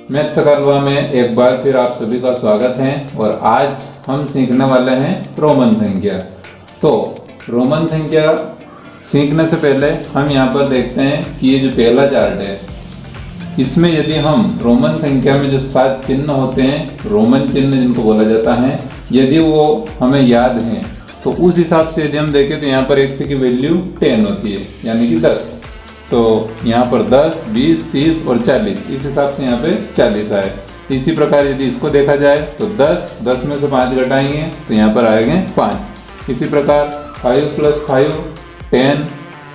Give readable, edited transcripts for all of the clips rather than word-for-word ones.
Math सकलवा में एक बार फिर आप सभी का स्वागत है और आज हम सीखने वाले हैं रोमन संख्या। तो रोमन संख्या सीखने से पहले हम यहाँ पर देखते हैं कि ये जो पहला चार्ट है इसमें यदि हम रोमन संख्या में जो 7 चिन्ह होते हैं, रोमन चिन्ह जिनको बोला जाता है, यदि वो हमें याद हैं तो उस हिसाब से यदि हम देखें तो यहाँ पर x की वैल्यू 10 होती है यानी कि 10। तो यहाँ पर 10, 20, 30 और 40, इस हिसाब से यहाँ पे 40 आए। इसी प्रकार यदि इसको देखा जाए तो 10 में से 5 घटाएंगे तो यहाँ पर आएंगे 5। इसी प्रकार 5 + 5 10,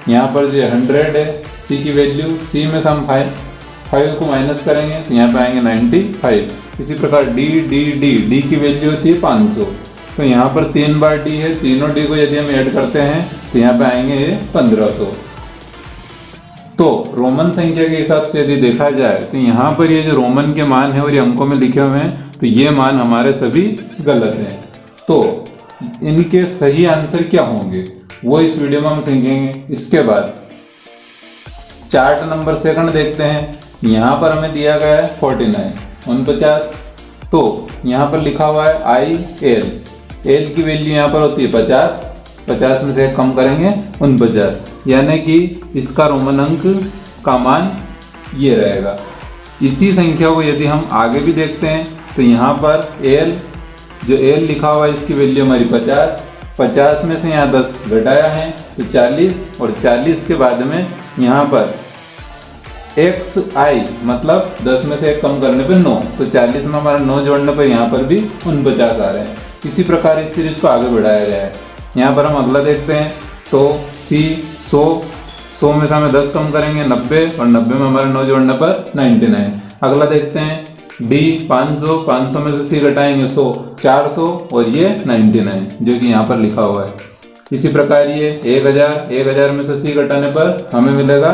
यहाँ पर जो 100 है c की वैल्यू, c में से हम 5 को माइनस करेंगे तो यहाँ पे आएंगे 95। इसी प्रकार d की वैल्यू होती है 500, तो यहाँ पर 3 बार d है, तीनों d को यदि हम ऐड करते हैं तो यहाँ पे आएंगे ये 1500। तो रोमन संख्या के हिसाब से यदि देखा जाए तो यहाँ पर ये जो रोमन के मान है और ये अंकों में लिखे हुए हैं तो ये मान हमारे सभी गलत हैं। तो इनके सही आंसर क्या होंगे वो इस वीडियो में हम सीखेंगे। इसके बाद चार्ट नंबर 2 देखते हैं। यहाँ पर हमें दिया गया है 49। तो यहाँ पर लिखा हुआ है IL, L की वैल्यू यहाँ पर होती है 50 में से कम करेंगे 49, यानी कि इसका रोमन अंक का मान ये रहेगा। इसी संख्या को यदि हम आगे भी देखते हैं तो यहाँ पर जो L लिखा हुआ है इसकी वैल्यू हमारी 50 में से यहाँ 10 घटाया है तो 40, और 40 के बाद में यहाँ पर XI मतलब 10 में से 1 कम करने पर 9, तो 40 में हमारा 9 जोड़ने पर यहाँ पर भी 49 आ रहे हैं। इसी प्रकार इस सीरीज को आगे बढ़ाया गया है। यहाँ पर हम अगला देखते हैं तो C 100 में से हमें 10 कम करेंगे 90, और 90 में हमारे 9 जोड़ने पर 99। अगला देखते हैं D 500 में से C घटाएंगे 100, 400 और ये 99 जो कि यहाँ पर लिखा हुआ है। इसी प्रकार ये 1000 में से C घटाने पर हमें मिलेगा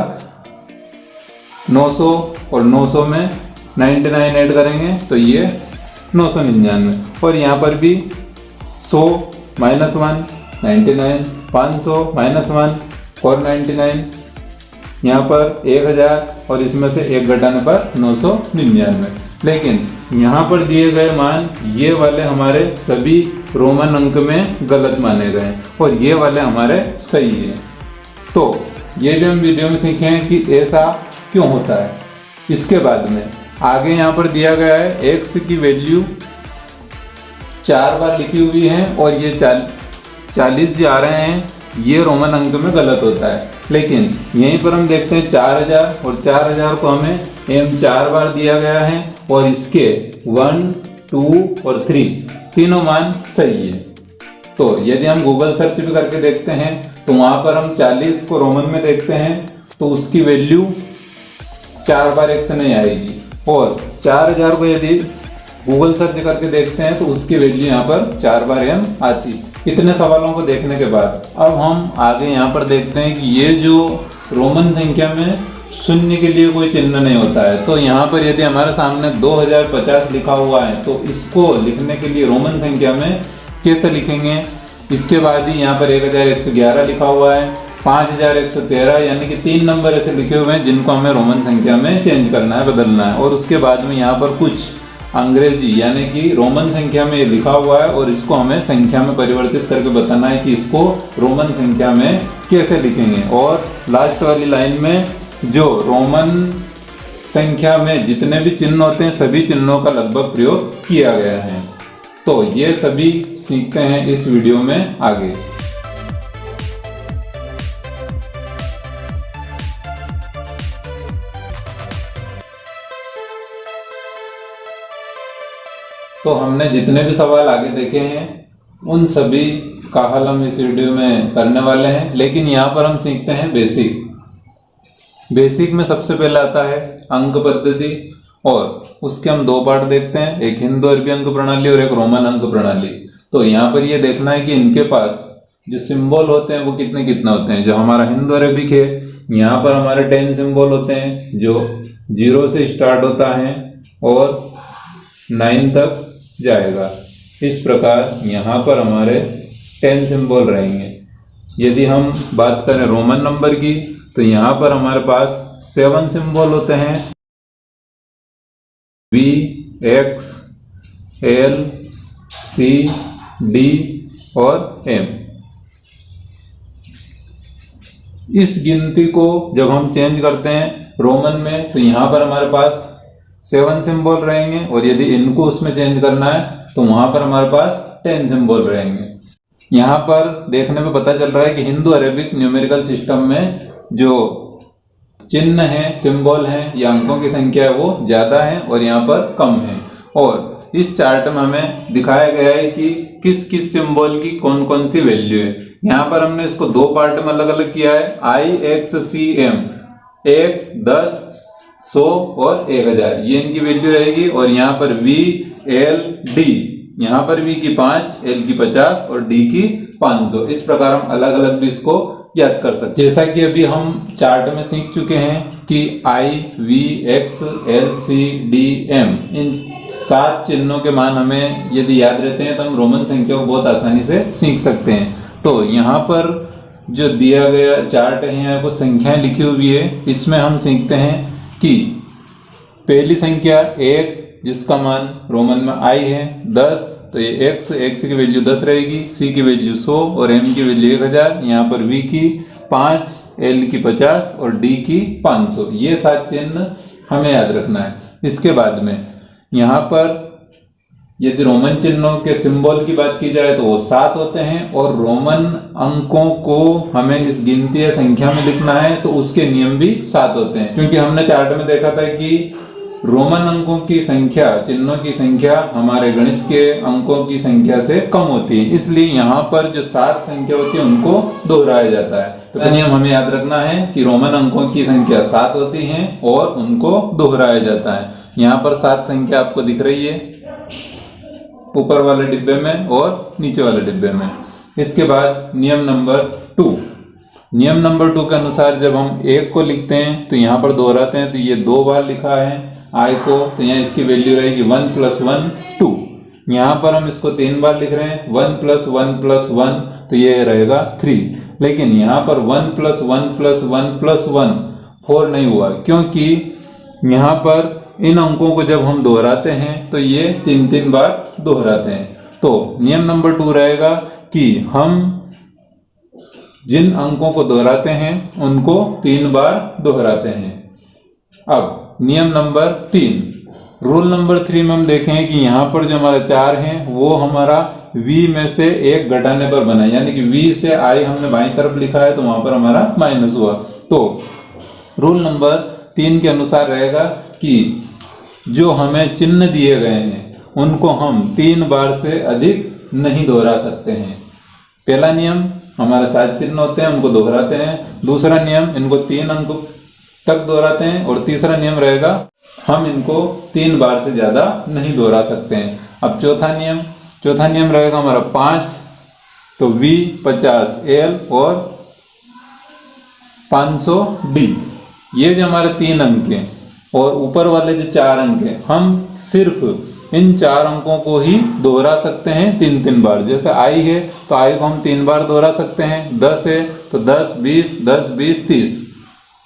900, और 900 में 99 ऐड करेंगे तो ये 999, और यहाँ पर भी 100 - 1 99, 500 - 1 499, यहाँ पर 1000 और इसमें से 1 घटाने पर 999। लेकिन यहाँ पर दिए गए मान ये वाले हमारे सभी रोमन अंक में गलत माने गए और ये वाले हमारे सही हैं। तो ये भी हम वीडियो में सीखे हैं कि ऐसा क्यों होता है। इसके बाद में आगे यहाँ पर दिया गया है x की वैल्यू 4 बार लिखी हुई है और ये 40 जो आ रहे हैं ये रोमन अंक में गलत होता है। लेकिन यहीं पर हम देखते हैं 4000, और 4000 को हमें m 4 बार दिया गया है और इसके 1, 2 और 3 तीनों मान सही है। तो यदि हम गूगल सर्च भी करके देखते हैं तो वहाँ पर हम 40 को रोमन में देखते हैं तो उसकी वैल्यू 4 बार x नहीं आएगी, और 4000 को यदि गूगल सर्च करके देखते हैं तो उसकी वैल्यू यहाँ पर 4 बार m आती। इतने सवालों को देखने के बाद अब हम आगे यहाँ पर देखते हैं कि ये जो रोमन संख्या में शून्य के लिए कोई चिन्ह नहीं होता है। तो यहाँ पर यदि हमारे सामने 2050 लिखा हुआ है तो इसको लिखने के लिए रोमन संख्या में कैसे लिखेंगे। इसके बाद ही यहाँ पर 1111 लिखा हुआ है, 5113, यानी कि 3 नंबर ऐसे लिखे हुए हैं जिनको हमें रोमन संख्या में चेंज करना है, बदलना है। और उसके बाद में यहाँ पर कुछ अंग्रेजी यानी कि रोमन संख्या में ये लिखा हुआ है और इसको हमें संख्या में परिवर्तित करके बताना है कि इसको रोमन संख्या में कैसे लिखेंगे। और लास्ट वाली लाइन में जो रोमन संख्या में जितने भी चिन्ह होते हैं सभी चिन्हों का लगभग प्रयोग किया गया है। तो ये सभी सीखते हैं इस वीडियो में आगे। तो हमने जितने भी सवाल आगे देखे हैं उन सभी का हल हम इस वीडियो में करने वाले हैं। लेकिन यहाँ पर हम सीखते हैं बेसिक में सबसे पहले आता है अंक पद्धति, और उसके हम 2 पार्ट देखते हैं, एक हिंदू अरबी अंक प्रणाली और एक रोमन अंक प्रणाली। तो यहाँ पर ये देखना है कि इनके पास जो सिंबल होते हैं वो कितने होते हैं। जो हमारा हिंदू अरबिक है यहाँ पर हमारे 10 सिंबल होते हैं जो 0 से स्टार्ट होता है और 9 तक जाएगा। इस प्रकार यहाँ पर हमारे 10 सिंबल रहेंगे। यदि हम बात करें रोमन नंबर की तो यहाँ पर हमारे पास 7 सिंबल होते हैं V, X, L, C, D और M। इस गिनती को जब हम चेंज करते हैं रोमन में तो यहाँ पर हमारे पास 7 सिंबल रहेंगे, और यदि इनको उसमें चेंज करना है तो वहां पर हमारे पास 10 सिंबल रहेंगे। यहाँ पर देखने में पता चल रहा है कि हिंदू अरेबिक न्यूमेरिकल सिस्टम में जो चिन्ह है, सिंबल है या अंकों की संख्या है वो ज्यादा है और यहाँ पर कम है। और इस चार्ट में हमें दिखाया गया है कि किस किस सिंबल की कौन कौन सी वैल्यू है। यहाँ पर हमने इसको दो पार्ट में अलग अलग किया है, IXCM 1, 10, 100 और 1000, ये इनकी वैल्यू रहेगी। और यहाँ पर V, L, D, यहाँ पर V की 5, L की 50 और D की 500। इस प्रकार हम अलग अलग भी इसको याद कर सकते हैं। जैसा कि अभी हम चार्ट में सीख चुके हैं कि I, V, X, L, C, D, M, इन 7 चिन्हों के मान हमें यदि याद रहते हैं तो हम रोमन संख्या को बहुत आसानी से सीख सकते हैं। तो यहाँ पर जो दिया गया चार्ट है, यहाँ कुछ संख्याएं लिखी हुई है, इसमें हम सीखते हैं कि पहली संख्या 1 जिसका मान रोमन में I है, 10, तो ये X की वैल्यू 10 रहेगी, C की वैल्यू 100 और M की वैल्यू 1000, यहाँ पर V की 5, L की 50 और D की 500। ये 7 चिन्ह हमें याद रखना है। इसके बाद में यहाँ पर यदि रोमन चिन्हों के सिंबल की बात की जाए तो वो 7 होते हैं, और रोमन अंकों को हमें इस गिनती या संख्या में लिखना है तो उसके नियम भी 7 होते हैं। क्योंकि हमने चार्ट में देखा था कि रोमन अंकों की संख्या, चिन्हों की संख्या हमारे गणित के अंकों की संख्या से कम होती है, इसलिए यहाँ पर जो 7 संख्या होती है उनको दोहराया जाता है। तो नियम हमें याद रखना है कि रोमन अंकों की संख्या 7 होती है और उनको दोहराया जाता है। यहाँ पर 7 संख्या आपको दिख रही है ऊपर वाले डिब्बे में और नीचे वाले डिब्बे में। इसके बाद नियम नंबर 2। नियम नंबर 2 के अनुसार जब हम 1 को लिखते हैं तो यहाँ पर दोहराते हैं, तो ये 2 बार लिखा है I को, तो यहाँ इसकी वैल्यू रहेगी 1 + 1 2। यहाँ पर हम इसको 3 बार लिख रहे हैं, 1 + 1 + 1, तो ये रहेगा 3। लेकिन यहाँ पर 1 + 1 + 1 + 1 4 नहीं हुआ, क्योंकि यहाँ पर इन अंकों को जब हम दोहराते हैं तो ये 3 बार दोहराते हैं। तो नियम नंबर 2 रहेगा कि हम जिन अंकों को दोहराते हैं उनको 3 बार दोहराते हैं। अब नियम नंबर 3, रूल नंबर 3 में हम देखें कि यहाँ पर जो हमारा 4 है वो हमारा V में से 1 घटाने पर बना है, यानी कि V से I हमने बाईं तरफ लिखा है तो वहां पर हमारा माइनस हुआ। तो रूल नंबर 3 के अनुसार रहेगा कि जो हमें चिन्ह दिए गए हैं उनको हम 3 बार से अधिक नहीं दोहरा सकते हैं। पहला नियम, हमारे 7 चिन्ह होते हैं उनको दोहराते हैं। दूसरा नियम, इनको 3 अंक तक दोहराते हैं। और तीसरा नियम रहेगा, हम इनको 3 बार से ज्यादा नहीं दोहरा सकते हैं। अब चौथा नियम रहेगा हमारा 5, तो V 50 L और 500 D, ये जो हमारे 3 अंक हैं और ऊपर वाले जो 4 अंक हैं, हम सिर्फ इन 4 अंकों को ही दोहरा सकते हैं 3 बार। जैसे I है तो I को हम 3 बार दोहरा सकते हैं, 10 है तो 10 20 10 20 30,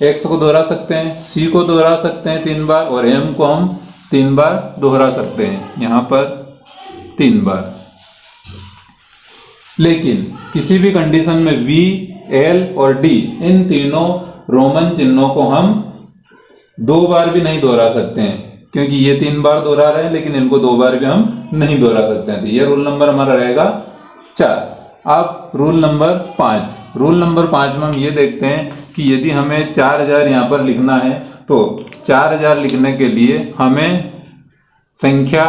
X को दोहरा सकते हैं, C को दोहरा सकते हैं 3 बार और M को हम 3 बार दोहरा सकते हैं, यहाँ पर 3 बार। लेकिन किसी भी कंडीशन में V, L और D, इन तीनों रोमन चिन्हों को हम 2 बार भी नहीं दोहरा सकते हैं, क्योंकि ये 3 बार दोहरा रहे हैं लेकिन इनको 2 बार भी हम नहीं दोहरा सकते हैं। तो ये रूल नंबर हमारा रहेगा 4। अब रूल नंबर 5। रूल नंबर 5 में हम ये देखते हैं कि यदि हमें 4000 यहाँ पर लिखना है तो 4000 लिखने के लिए हमें संख्या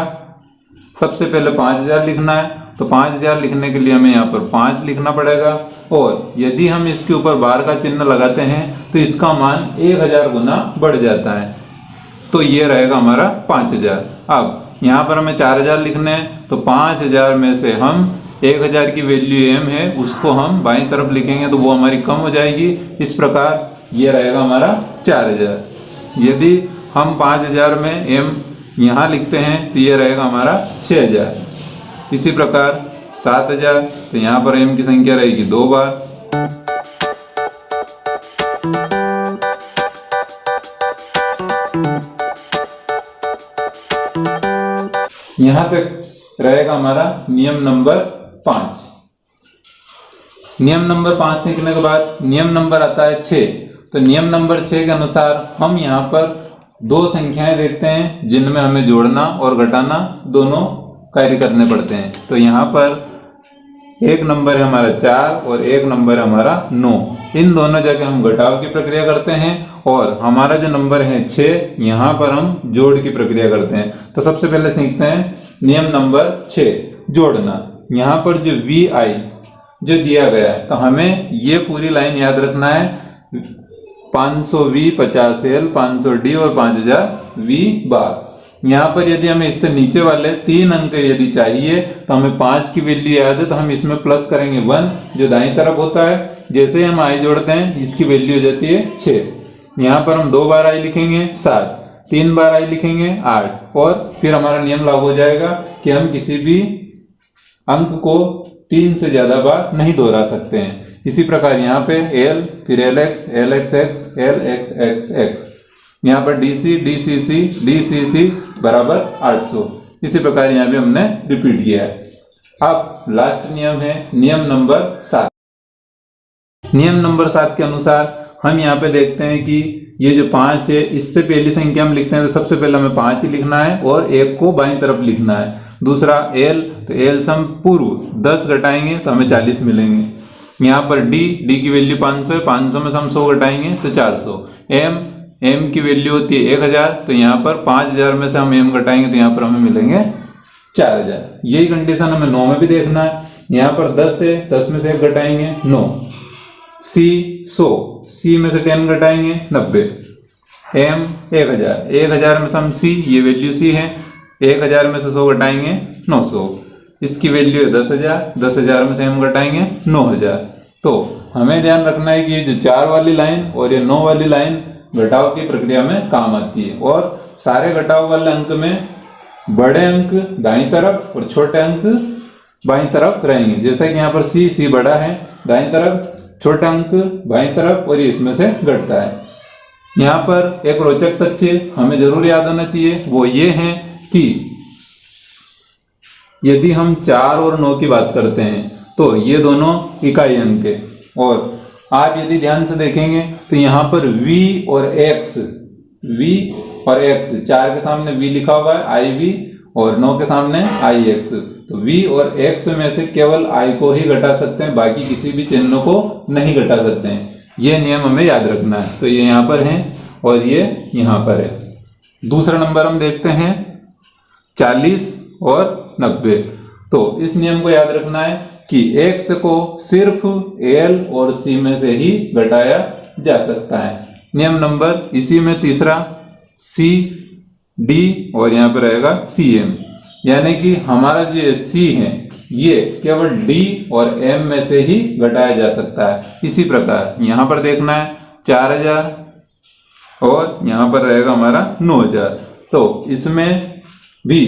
सबसे पहले 5000 लिखना है। तो 5000 लिखने के लिए हमें यहाँ पर 5 लिखना पड़ेगा, और यदि हम इसके ऊपर बार का चिन्ह लगाते हैं तो इसका मान 1000 गुना बढ़ जाता है, तो ये रहेगा हमारा 5000। अब यहाँ पर हमें 4000 लिखने हैं तो 5000 में से हम 1000 की वैल्यू M है उसको हम बाईं तरफ लिखेंगे तो वो हमारी कम हो जाएगी। इस प्रकार ये रहेगा हमारा 4000। यदि हम 5000 में M यहाँ लिखते हैं तो ये रहेगा हमारा 6000। इसी प्रकार 7000, तो यहाँ पर M की संख्या रहेगी 2 बार। यहाँ तक रहेगा हमारा नियम नंबर 5। नियम नंबर 5 सीखने के बाद नियम नंबर आता है 6। तो नियम नंबर 6 के अनुसार हम यहाँ पर दो संख्याएं देखते हैं जिनमें हमें जोड़ना और घटाना दोनों कार्य करने पड़ते हैं। तो यहाँ पर एक नंबर है हमारा 4 और एक नंबर है हमारा 9। इन दोनों जगह हम घटाव की प्रक्रिया करते हैं और हमारा जो नंबर है 6, यहाँ पर हम जोड़ की प्रक्रिया करते हैं। तो सबसे पहले सीखते हैं नियम नंबर 6, जोड़ना। यहाँ पर जो VI जो दिया गया है, तो हमें ये पूरी लाइन याद रखना है। 500V 50L 500D और 5000V बार। यहाँ पर यदि हमें इससे नीचे वाले 3 अंक यदि चाहिए तो हमें 5 की वैल्यू याद है, तो हम इसमें प्लस करेंगे 1 जो दाईं तरफ होता है। जैसे ही हम I जोड़ते हैं इसकी वैल्यू हो जाती है 6। यहाँ पर हम 2 बार I लिखेंगे 7, 3 बार I लिखेंगे 8 और फिर हमारा नियम लागू हो जाएगा कि हम किसी भी अंक को 3 से ज्यादा बार नहीं दोहरा सकते हैं। इसी प्रकार यहाँ पे L फिर LX LXX LXXX, यहाँ पर DC DCC DCC बराबर 800। इसी प्रकार यहाँ पे हमने रिपीट किया है। अब लास्ट नियम है नियम नंबर 7। नियम नंबर 7 के अनुसार हम यहाँ पे देखते हैं कि ये जो 5 है, इससे पहली संख्या हम लिखते हैं तो सबसे पहले हमें 5 ही लिखना है और 1 को बाईं तरफ लिखना है। दूसरा L, तो L से हम पूर्व 10 घटाएंगे तो हमें 40 मिलेंगे। यहाँ पर D की वैल्यू 500 है, 500 में से हम 100 घटाएंगे तो 400। M की वैल्यू होती है 1000, तो यहाँ पर 5000 में से हम M घटाएंगे तो यहाँ पर हमें मिलेंगे 4000। यही कंडीशन हमें 9 में भी देखना है। यहाँ पर 10 है, 10 में से 1 घटाएंगे 9। C 100, C में से 10 घटाएंगे 90। M 1000 में से हम C, ये वैल्यू C है, 1000 में से 100 घटाएंगे 900। इसकी वैल्यू है 10,000 में से हम घटाएंगे 9000। तो हमें ध्यान रखना है कि ये जो 4 वाली लाइन और ये 9 वाली लाइन घटाव की प्रक्रिया में काम आती है और सारे घटाव वाले अंक में बड़े अंक दाईं तरफ और छोटे अंक बाईं तरफ रहेंगे। जैसा कि यहाँ पर C बड़ा है दाईं तरफ, छोटा अंक बाईं तरफ और ये इसमें से घटता है। यहाँ पर एक रोचक तथ्य हमें जरूर याद होना चाहिए, वो ये है कि यदि हम 4 और 9 की बात करते हैं तो ये दोनों इकाई अंक है और आप यदि ध्यान से देखेंगे तो यहाँ पर V और X, 4 के सामने V लिखा हुआ है IV और 9 के सामने IX। तो V और X में से केवल I को ही घटा सकते हैं, बाकी किसी भी चिन्ह को नहीं घटा सकते हैं। ये नियम हमें याद रखना है। तो ये यहाँ पर है और ये यहाँ पर है। दूसरा नंबर हम देखते हैं 40 और 90। तो इस नियम को याद रखना है कि X को सिर्फ L और C में से ही घटाया जा सकता है। नियम नंबर इसी में तीसरा C D और यहाँ पर रहेगा CM, यानी कि हमारा जो C है ये केवल D और M में से ही घटाया जा सकता है। इसी प्रकार यहाँ पर देखना है 4000 और यहाँ पर रहेगा हमारा 9000। तो इसमें भी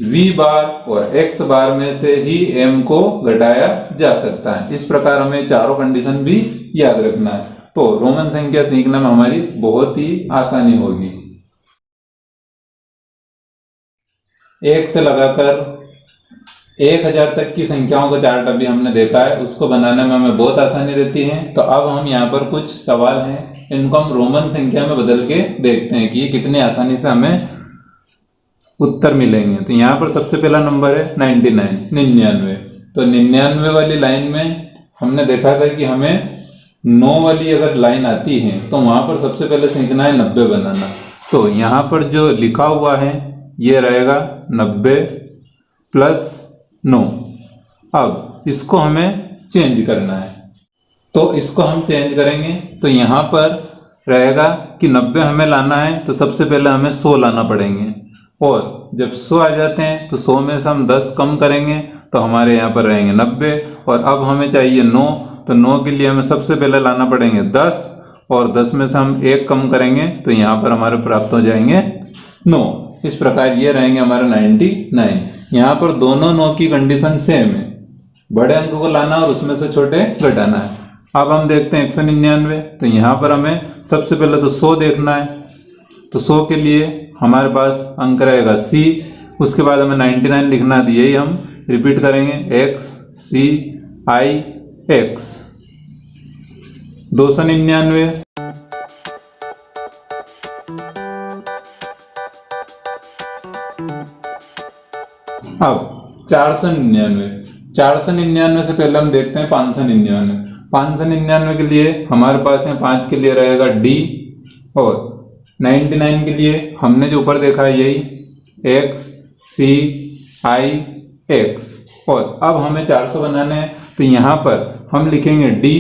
V बार और X बार में से ही M को घटाया जा सकता है। इस प्रकार हमें चारों कंडीशन भी याद रखना है। तो रोमन संख्या सीखने में हमारी बहुत ही आसानी होगी। 1 से लगाकर 1000 तक की संख्याओं का चार्ट अभी हमने देखा है, उसको बनाने में हमें बहुत आसानी रहती है। तो अब हम यहाँ पर कुछ सवाल हैं, इनको हम रोमन संख्या में बदल के देखते हैं कि ये कितनी आसानी से हमें उत्तर मिलेंगे। तो यहाँ पर सबसे पहला नंबर है 99। तो 99 वाली लाइन में हमने देखा था कि हमें 9 वाली अगर लाइन आती है तो वहां पर सबसे पहले सीखना है 90 बनाना। तो यहाँ पर जो लिखा हुआ है ये रहेगा 90 प्लस 9। अब इसको हमें चेंज करना है, तो इसको हम चेंज करेंगे। तो यहाँ पर रहेगा कि 90 हमें लाना है तो सबसे पहले हमें 100 लाना पड़ेंगे और जब 100 आ जाते हैं तो 100 में से हम 10 कम करेंगे तो हमारे यहाँ पर रहेंगे 90। और अब हमें चाहिए 9, तो 9 के लिए हमें सबसे पहले लाना पड़ेंगे 10 और 10 में से हम 1 कम करेंगे तो यहाँ पर हमारे प्राप्त हो जाएंगे 9। इस प्रकार ये रहेंगे हमारे 99। यहाँ पर दोनों 9 की कंडीशन सेम है, बड़े अंक को लाना और उसमें से छोटे घटाना है। अब हम देखते हैं 199। तो यहाँ पर हमें सबसे पहले तो 100 देखना है। तो 100 के लिए हमारे पास अंक रहेगा C उसके बाद हमें 99 लिखना है, तो यही हम रिपीट करेंगे, एक्स सी आई एक्स। 299, अब 499। 499 से पहले हम देखते हैं 599। 599 के लिए हमारे पास है 5 के लिए रहेगा डी, और 99 के लिए हमने जो ऊपर देखा है यही एक्स सी आई एक्स। और अब हमें 400 बनाने हैं, तो यहाँ पर हम लिखेंगे डी,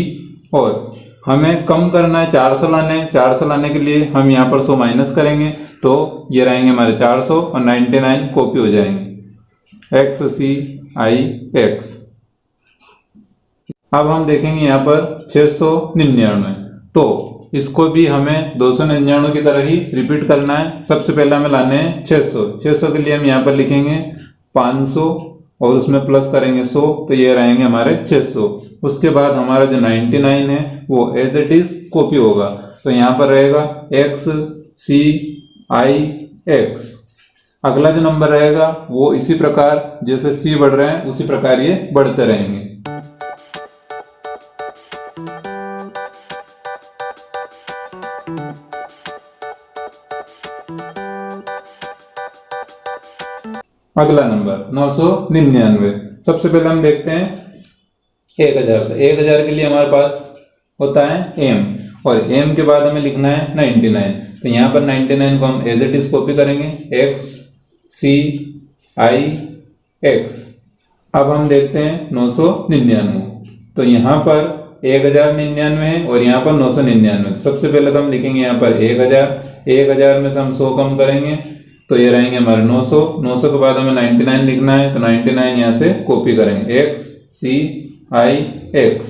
और हमें कम करना है 400 लाने। 400 लाने के लिए हम यहाँ पर 100 माइनस करेंगे, तो ये रहेंगे हमारे 400 और 99 कॉपी हो जाएंगे, एक्स सी आई एक्स। अब हम देखेंगे यहाँ पर 699, तो इसको भी हमें 299 की तरह ही रिपीट करना है। सबसे पहले हमें लाने हैं 600। 600 के लिए हम यहाँ पर लिखेंगे 500 और उसमें प्लस करेंगे 100, तो ये रहेंगे हमारे 600। उसके बाद हमारा जो 99 है वो एज इट इज कॉपी होगा, तो यहाँ पर रहेगा एक्स सी आई एक्स। अगला जो नंबर रहेगा वो इसी प्रकार जैसे सी बढ़ रहे हैं उसी प्रकार ये बढ़ते रहेंगे। अगला नंबर 999। सबसे पहले हम देखते हैं 1000। तो 1000 के लिए हमारे पास होता है एम, और एम के बाद हमें लिखना है 99। तो यहाँ पर 99 को हम एज इट इज कॉपी करेंगे, एक्स सी आई एक्स। अब हम देखते हैं 999। तो यहाँ पर 1099 है और यहाँ पर 999। सबसे पहले तो हम लिखेंगे यहाँ पर 1000। 1000 में से हम 100 कम करेंगे, तो ये रहेंगे हमारे 900। 900 के बाद हमें 99 लिखना है, तो 99 यहाँ से कॉपी करेंगे, एक्स सी आई एक्स।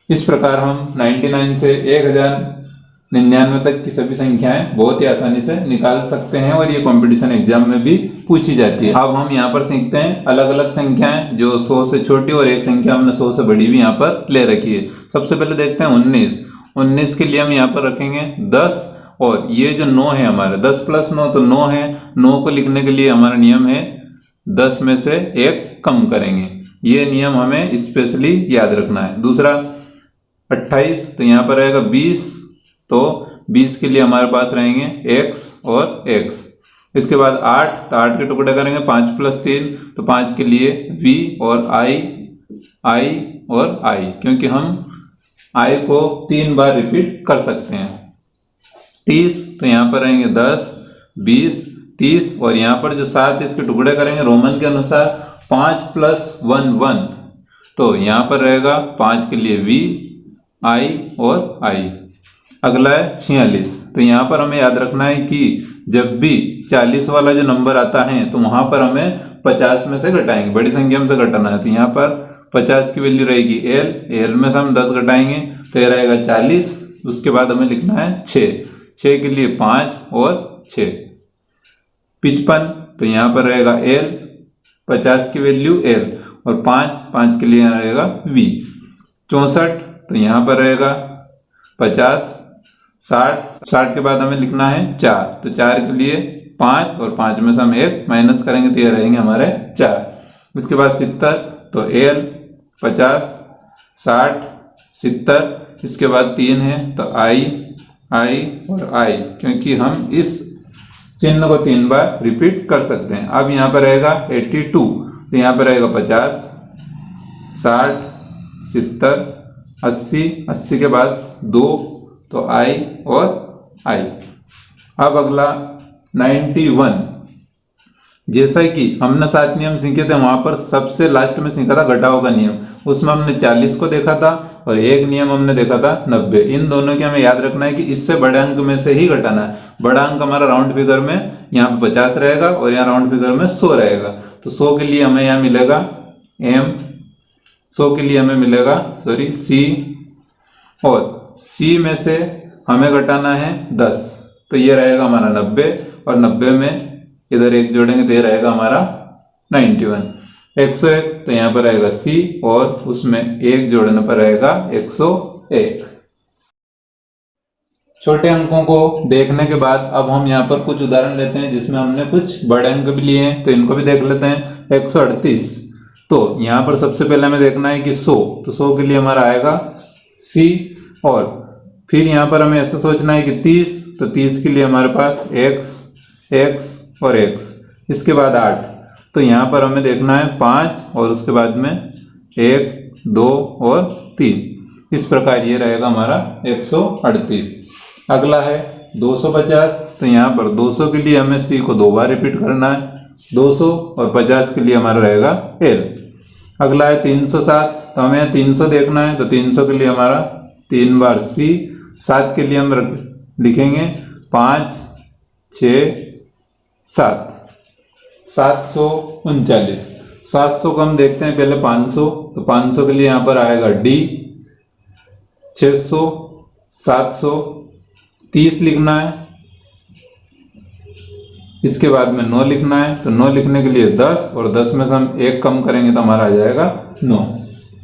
इस प्रकार हम 99 से 1099 तक की सभी संख्याएं बहुत ही आसानी से निकाल सकते हैं, और ये कंपटीशन एग्जाम में भी पूछी जाती है। अब हम यहाँ पर सीखते हैं अलग अलग संख्याएं जो 100 से छोटी, और एक संख्या हमने 100 से बड़ी भी यहाँ पर ले रखी है। सबसे पहले देखते हैं 19। 19 के लिए हम यहाँ पर रखेंगे 10, और ये जो 9 है हमारे 10 प्लस 9 तो 9 है। 9 को लिखने के लिए हमारा नियम है 10 में से 1 कम करेंगे, ये नियम हमें स्पेशली याद रखना है। दूसरा 28, तो यहाँ पर रहेगा 20, तो 20 के लिए हमारे पास रहेंगे x और x। इसके बाद 8, तो 8 के टुकड़े करेंगे, 5 प्लस 3 तो 5 के लिए v और i और i, क्योंकि हम i को 3 बार रिपीट कर सकते हैं। 30, तो यहाँ पर रहेंगे 10 20 30, और यहाँ पर जो 7 इसके टुकड़े करेंगे रोमन के अनुसार, 5 प्लस 1 1, तो यहाँ पर रहेगा 5 के लिए v i और i। अगला है 46। तो यहाँ पर हमें याद रखना है कि जब भी 40 वाला जो नंबर आता है तो वहां पर हमें 50 में से घटाएंगे, बड़ी संख्या में से घटाना है। तो यहाँ पर 50 की वैल्यू रहेगी एल में से हम 10 घटाएंगे तो यह रहेगा 40। उसके बाद हमें लिखना है 6 के लिए 5 और 6। 55, तो यहाँ पर रहेगा एल, 50 की वैल्यू एल, और 5 के लिए यहाँ रहेगा वी। 64, तो यहाँ पर रहेगा 50 60 के बाद हमें लिखना है 4, तो 4 के लिए 5 और 5 में से हम 1 माइनस करेंगे तो ये रहेंगे हमारे 4। इसके बाद 70, तो एल 50 60 70, इसके बाद 3 है तो आई और आई, क्योंकि हम इस चिन्ह को 3 बार रिपीट कर सकते हैं। अब यहाँ पर रहेगा 82, तो यहाँ पर रहेगा 50 60 70 80 के बाद 2, तो आई और आई। अब अगला 91, जैसा कि हमने 7 नियम सीखे थे वहां पर सबसे लास्ट में सीखा था घटाओ का नियम, उसमें हमने 40 को देखा था और एक नियम हमने देखा था 90। इन दोनों की हमें याद रखना है कि इससे बड़े अंक में से ही घटाना है। बड़ा अंक हमारा राउंड फिगर में यहाँ पे 50 रहेगा और यहाँ राउंड फिगर में 100 रहेगा, तो 100 के लिए हमें यहाँ मिलेगा m, 100 के लिए हमें मिलेगा c, और c में से हमें घटाना है 10, तो ये रहेगा हमारा 90, और 90 में इधर एक जोड़ेंगे तो ये रहेगा हमारा 91। 101, तो यहाँ पर रहेगा c और उसमें एक जोड़ने पर रहेगा 101। छोटे अंकों को देखने के बाद अब हम यहाँ पर कुछ उदाहरण लेते हैं जिसमें हमने कुछ बड़े अंक भी लिए हैं, तो इनको भी देख लेते हैं। 138, तो यहाँ पर सबसे पहले हमें देखना है कि 100, तो 100 के लिए हमारा आएगा C, और फिर यहाँ पर हमें ऐसा सोचना है कि 30, तो 30 के लिए हमारे पास x और x, इसके बाद 8, तो यहाँ पर हमें देखना है 5 और उसके बाद में 1, 2 और 3। इस प्रकार ये रहेगा हमारा 138। अगला है 250, तो यहाँ पर 200 के लिए हमें C को 2 बार रिपीट करना है, 200 और 50 के लिए हमारा रहेगा L। अगला है 307, तो हमें 300 देखना है, तो 300 के लिए हमारा 3 बार C, 7 के लिए हम लिखेंगे 5, 6, 7, 739। 700 को हम देखते हैं पहले 500, तो 500 के लिए यहाँ पर आएगा D, 600, 730 लिखना है, इसके बाद में 9 लिखना है, तो 9 लिखने के लिए 10, और 10 में से हम 1 कम करेंगे तो हमारा आ जाएगा 9।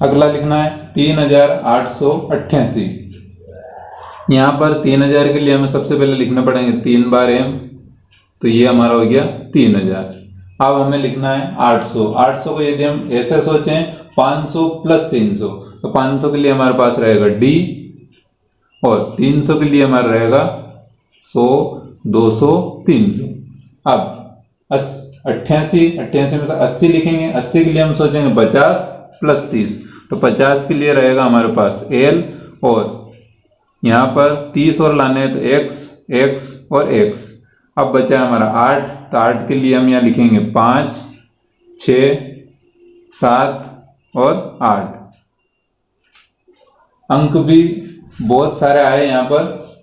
अगला लिखना है 3888। यहाँ पर 3000 के लिए हमें सबसे पहले लिखने पड़ेंगे 3 बार M, तो ये हमारा हो गया 3000। अब हमें लिखना है 800। 800 को यदि हम ऐसे सोचें 500 प्लस 300, तो 500 के लिए हमारे पास रहेगा D, और 300 के लिए हमारा रहेगा 100, 200, 300। अब 88 में से 80 लिखेंगे, 80 के लिए हम सोचेंगे 50 प्लस 30, तो 50 के लिए रहेगा हमारे पास L, और यहाँ पर 30 और लाने हैं तो x और x। अब बचा है हमारा 8, तो 8 के लिए हम यहाँ लिखेंगे 5, 6, 7 और 8। अंक भी बहुत सारे आए यहाँ पर,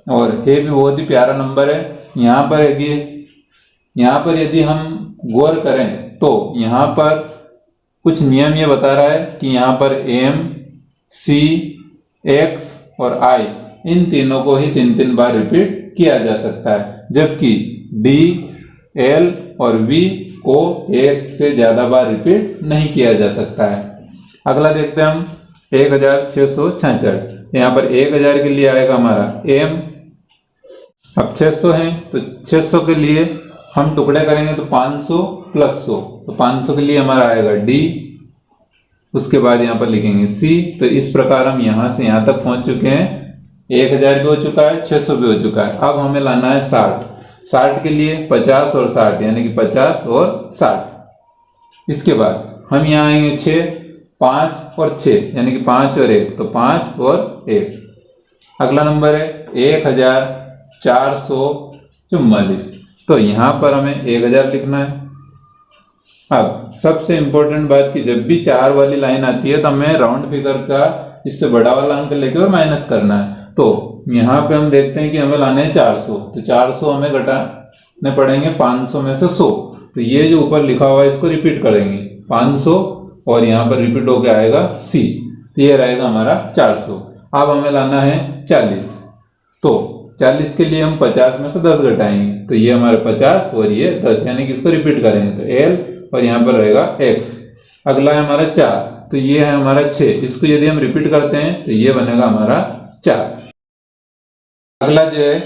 और ये भी बहुत ही प्यारा नंबर है। यहाँ पर यदि हम गौर करें तो यहाँ पर कुछ नियम ये बता रहा है कि यहाँ पर M, C, X और I, इन तीनों को ही 3 बार रिपीट किया जा सकता है, जबकि D, L और V को 1 से ज्यादा बार रिपीट नहीं किया जा सकता है। अगला देखते हैं हम 1666। यहाँ पर 1000 के लिए आएगा हमारा M, अब 600 है तो 600 के लिए हम टुकड़े करेंगे तो 500 प्लस 100, तो 500 के लिए हमारा आएगा D, उसके बाद यहाँ पर लिखेंगे C। तो इस प्रकार हम यहाँ से यहाँ तक पहुंच चुके हैं। 1000 भी हो चुका है, 600 भी हो चुका है। अब हमें लाना है 60। 60 के लिए 50 और 60, यानी कि 50 और 60। इसके बाद हम यहाँ आएंगे 6, 5 और 6, यानी कि 5 और 1, तो 5 और 1। अगला नंबर है 1444, तो यहाँ पर हमें 1000 लिखना है। अब सबसे इंपॉर्टेंट बात कि जब भी 4 वाली लाइन आती है तो हमें राउंड फिगर का इससे बड़ा वाला अंक लेके और माइनस करना है। तो यहाँ पे हम देखते हैं कि हमें लाने हैं 400, तो 400 हमें घटाने पड़ेंगे 500 में से 100, तो ये जो ऊपर लिखा हुआ है इसको रिपीट करेंगे 500, और यहाँ पर रिपीट होके आएगा C, तो ये रहेगा हमारा 400। अब हमें लाना है 40, तो 40 के लिए हम 50 में से 10 घटाएंगे, तो ये हमारे 50 और ये 10, यानी कि इसको रिपीट करेंगे तो L, और यहाँ पर रहेगा X। अगला है हमारा 4, तो ये है हमारा 6, इसको यदि हम रिपीट करते हैं तो ये बनेगा हमारा 4। अगला जो है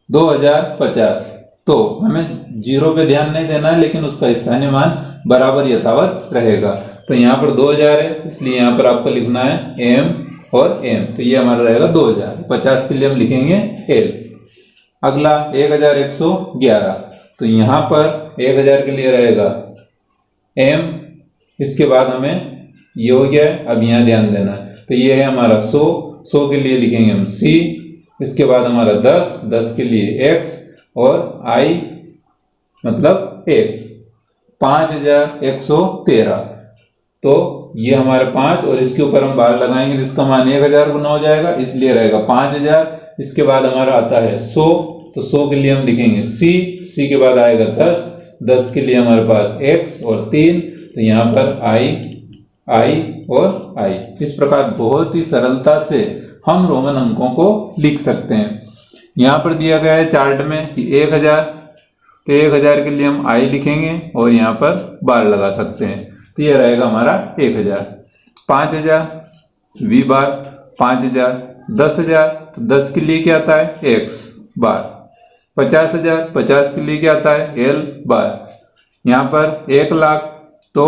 2050, तो हमें 0 पे ध्यान नहीं देना है, लेकिन उसका स्थानीय मान बराबर यथावत रहेगा। तो यहाँ पर 2000 है, इसलिए यहाँ पर आपको लिखना है M और M, तो ये हमारा रहेगा 2000। 50 के लिए हम लिखेंगे L। अगला 1111, तो यहाँ पर 1000 के लिए रहेगा M, इसके बाद हमें ये हो गया है। अब यहाँ ध्यान देना है, तो ये है हमारा 100 के लिए लिखेंगे हम C, इसके बाद हमारा 10 के लिए X, और I मतलब 1, 5113, तो ये हमारे 5, और इसके ऊपर हम बार लगाएंगे तो इसका मान 1000 गुना हो जाएगा, इसलिए रहेगा 5000। इसके बाद हमारा आता है 100, तो 100 के लिए हम लिखेंगे C के बाद आएगा 10 के लिए हमारे पास X और 3, तो यहाँ पर I और I। इस प्रकार बहुत ही सरलता से हम रोमन अंकों को लिख सकते हैं। यहाँ पर दिया गया है चार्ट में कि 1000, तो 1000 के लिए हम I लिखेंगे और यहाँ पर बार लगा सकते हैं, तो ये रहेगा हमारा 1000। 5000 V बार, 5000, 10,000, तो 10 के लिए क्या आता है x बार। 50,000 50 के लिए क्या आता है l बार। यहाँ पर 1 लाख तो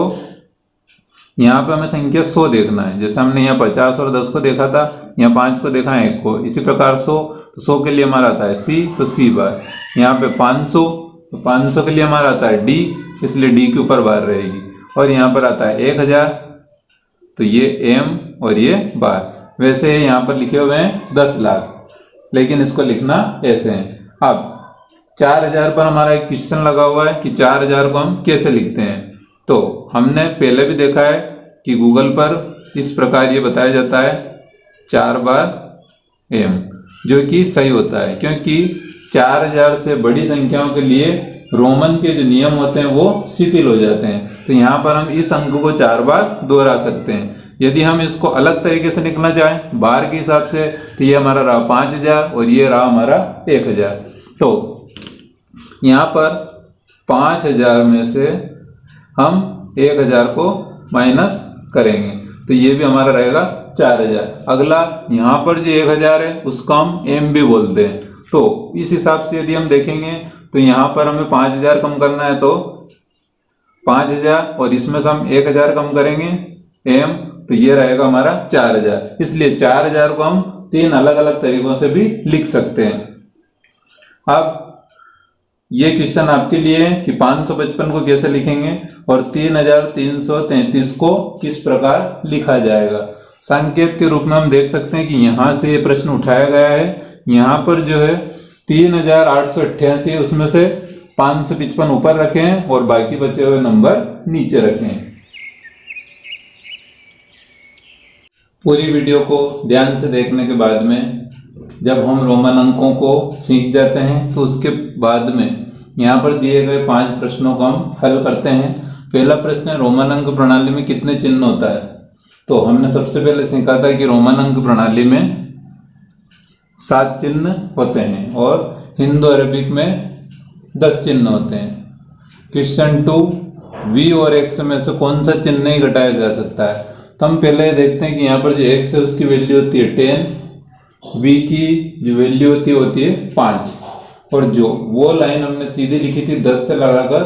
यहाँ पे हमें संख्या 100 देखना है। जैसे हमने यहाँ 50 और 10 को देखा था, यहाँ 5 को देखा है 1 को। इसी प्रकार 100 तो 100 के लिए हमारा आता है c, तो c बार। यहाँ पे 500 तो 500 के लिए हमारा आता है d, इसलिए d के ऊपर बार रहेगी। और यहाँ पर आता है 1000 तो ये m और ये बार। वैसे यहाँ पर लिखे हुए हैं 10 लाख, लेकिन इसको लिखना ऐसे है। अब 4000 पर हमारा एक क्वेश्चन लगा हुआ है कि 4000 को हम कैसे लिखते हैं। तो हमने पहले भी देखा है कि गूगल पर इस प्रकार ये बताया जाता है 4 बार m, जो कि सही होता है, क्योंकि 4000 से बड़ी संख्याओं के लिए रोमन के जो नियम होते हैं वो शिथिल हो जाते हैं। तो यहाँ पर हम इस अंक को 4 बार दोहरा सकते हैं। यदि हम इसको अलग तरीके से लिखना चाहें बार के हिसाब से, तो ये हमारा रहा 5000 और ये रहा हमारा 1000। तो यहाँ पर 5000 में से हम 1000 को माइनस करेंगे, तो ये भी हमारा रहेगा 4000। अगला यहाँ पर जो 1000 है उसको हम m भी बोलते हैं। तो इस हिसाब से यदि हम देखेंगे तो यहाँ पर हमें 5000 कम करना है, तो 5000 और इसमें से हम 1000 कम करेंगे m, तो ये रहेगा हमारा 4000। इसलिए 4000 को हम 3 अलग अलग तरीकों से भी लिख सकते हैं। अब ये क्वेश्चन आपके लिए है कि 555 को कैसे लिखेंगे और 3333 को किस प्रकार लिखा जाएगा। संकेत के रूप में हम देख सकते हैं कि यहाँ से ये प्रश्न उठाया गया है। यहाँ पर जो है 3888 उसमें से 555 ऊपर रखे हैं और बाकी बचे हुए नंबर नीचे रखे हैं। पूरी वीडियो को ध्यान से देखने के बाद में जब हम रोमन अंकों को सीख जाते हैं तो उसके बाद में यहाँ पर दिए गए 5 प्रश्नों को हम हल करते हैं। पहला प्रश्न है रोमन अंक प्रणाली में कितने चिन्ह होता है। तो हमने सबसे पहले सीखा था कि रोमन अंक प्रणाली में 7 चिन्ह होते हैं और हिंदू अरबिक में 10 चिन्ह होते हैं। क्वेश्चन 2, v और x में से कौन सा चिन्ह नहीं घटाया जा सकता है। तो हम पहले देखते हैं कि यहाँ पर जो x है उसकी वैल्यू होती है 10, v की जो वैल्यू होती है 5, और जो वो लाइन हमने सीधी लिखी थी 10 से लगाकर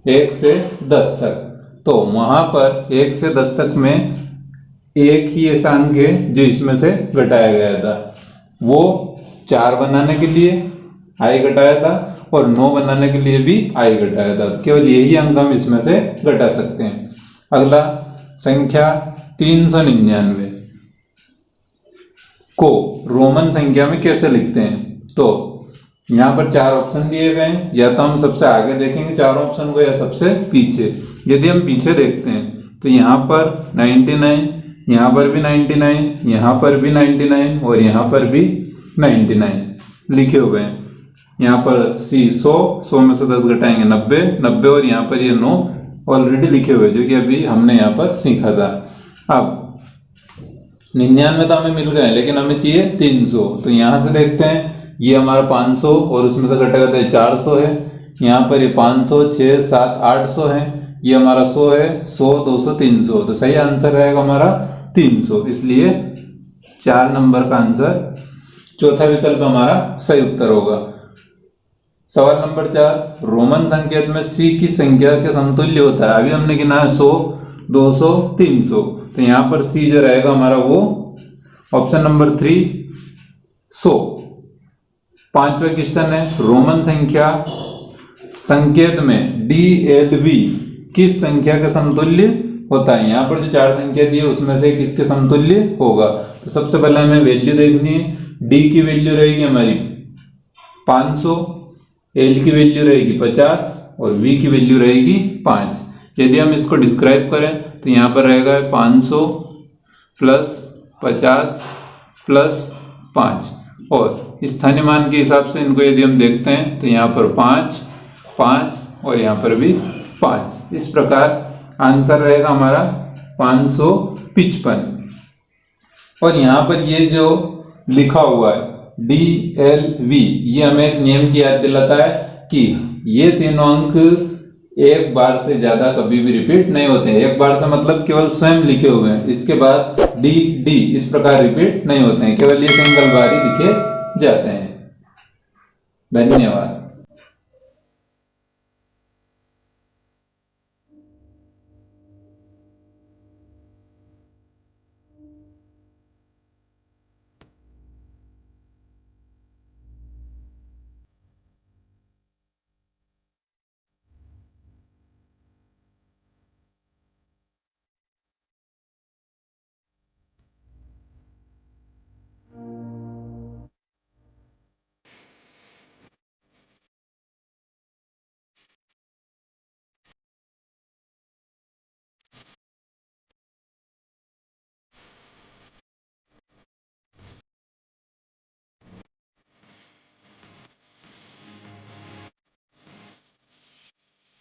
1 से 10 तक, तो वहां पर 1 से 10 तक में एक ही ऐसा अंक है जो इसमें से घटाया गया था। वो 4 बनाने के लिए i घटाया था और 9 बनाने के लिए भी i घटाया था। तो केवल यही अंक हम इसमें से घटा सकते हैं। अगला संख्या 399 को रोमन संख्या में कैसे लिखते हैं। तो यहाँ पर 4 ऑप्शन दिए गए हैं, या तो हम सबसे आगे देखेंगे 4 ऑप्शन को या सबसे पीछे। यदि हम पीछे देखते हैं तो यहाँ पर 99, यहाँ पर भी 99, यहाँ पर भी 99 और यहाँ पर भी 99 लिखे हुए हैं। यहाँ पर C 100 में से 10 घटाएंगे 90 और यहाँ पर ये 9 ऑलरेडी लिखे हुए जो कि अभी हमने यहाँ पर सीखा था। अब 99 तो हमें मिल गए, लेकिन हमें चाहिए 300। तो यहाँ से देखते हैं ये हमारा 500 और उसमें से घटेगा तो 400 है। यहाँ पर ये 500 6 7 800 है, ये हमारा 100 है, 100 200 300। तो सही आंसर रहेगा हमारा 300, इसलिए 4 नंबर का आंसर चौथा विकल्प हमारा सही उत्तर होगा। सवाल नंबर 4, रोमन संकेत में c की संख्या के समतुल्य होता है। अभी हमने गिना है 100 200 300, तो यहाँ पर c जो रहेगा हमारा वो ऑप्शन नंबर 3 100। 5वां क्वेश्चन है रोमन संख्या संकेत में DLV किस संख्या के समतुल्य होता है। यहाँ पर जो 4 संख्या दी है उसमें से किसके समतुल्य होगा। तो सबसे पहले हमें वैल्यू देखनी है। D की वैल्यू रहेगी हमारी 500, L की वैल्यू रहेगी 50 और V की वैल्यू रहेगी 5। यदि हम इसको डिस्क्राइब करें तो यहाँ पर रहेगा 500 प्लस 50 प्लस 5, और स्थानीय मान के हिसाब से इनको यदि हम देखते हैं तो यहाँ पर 5 5 और यहाँ पर भी 5। इस प्रकार आंसर रहेगा हमारा 555। और यहाँ पर ये जो लिखा हुआ है DLV, ये हमें एक नियम की याद दिलाता है कि ये तीनों अंक एक बार से ज्यादा कभी भी रिपीट नहीं होते हैं। एक बार से मतलब केवल स्वयं लिखे हुए हैं, इसके बाद डी डी इस प्रकार रिपीट नहीं होते हैं, केवल ये सिंगल बार ही लिखे जाते हैं। धन्यवाद।